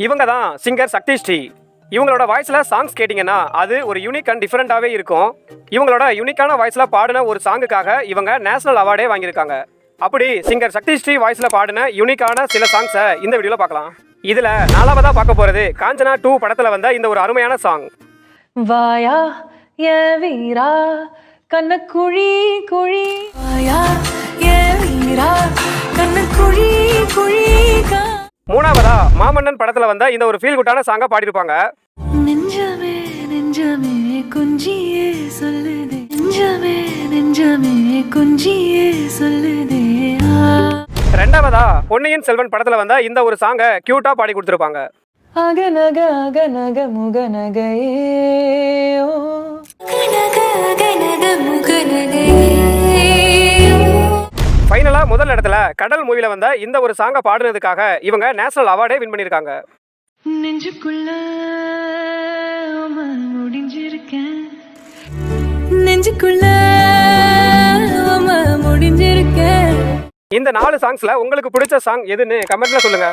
இவங்க தான் சிங்கர் சக்தி ஸ்ரீ. இவங்களோட வாய்ஸ்ல சாங்ஸ் கேட்டிங்கன்னா அது ஒரு யூனிக் அண்ட் டிஃப்ரெண்டாகவே இருக்கும். இவங்களோட யூனிக்கான வாய்ஸ்ல பாடின ஒரு சாங்குக்காக இவங்க நேஷனல் அவார்டே வாங்கியிருக்காங்க. அப்படி சிங்கர் சக்தி ஸ்ரீ வாய்ஸ்ல பாடின யூனிக்கான சில சாங்ஸை இந்த வீடியோல பார்க்கலாம். இதுல 4வதா பார்க்க போறது காஞ்சனா 2 படத்துல வந்த இந்த ஒரு அருமையான சாங். வாயா ஏ வீரா கண்ணக்குழி குழி, வாயா ஏ வீரா கண்ணக்குழி குழி. 3வதா மாமன்னன் படத்துல வந்த இந்த ஒரு ஃபீல் குட்டான சாங்கா பாடிருப்பாங்க. நெஞ்சமே நெஞ்சமே கொஞ்சியே சொல்லுதே, நெஞ்சமே நெஞ்சமே கொஞ்சியே சொல்லுதே. 2வதா பொன்னியின் செல்வன் படத்துல வந்த இந்த ஒரு சாங்கை கியூட்டா பாடி கொடுத்திருப்பாங்க. அகநக அகநக முகநகையே ஓ, அகநக அகநக முகநகையே. ஃபைனலா முதல் இடத்துல கடல் மூவில வந்த இந்த ஒரு சாங்கை பாடுனதுக்காக இவங்க நேஷனல் அவார்டே வின் பண்ணிருக்காங்க. நெஞ்சுக்குள்ள முடிஞ்சிருக்கேன், நெஞ்சுக்குள்ள முடிஞ்சிருக்கேன். இந்த 4 சாங்ஸ்ல உங்களுக்கு பிடிச்ச சாங் எதுன்னு கமெண்ட்ல சொல்லுங்க.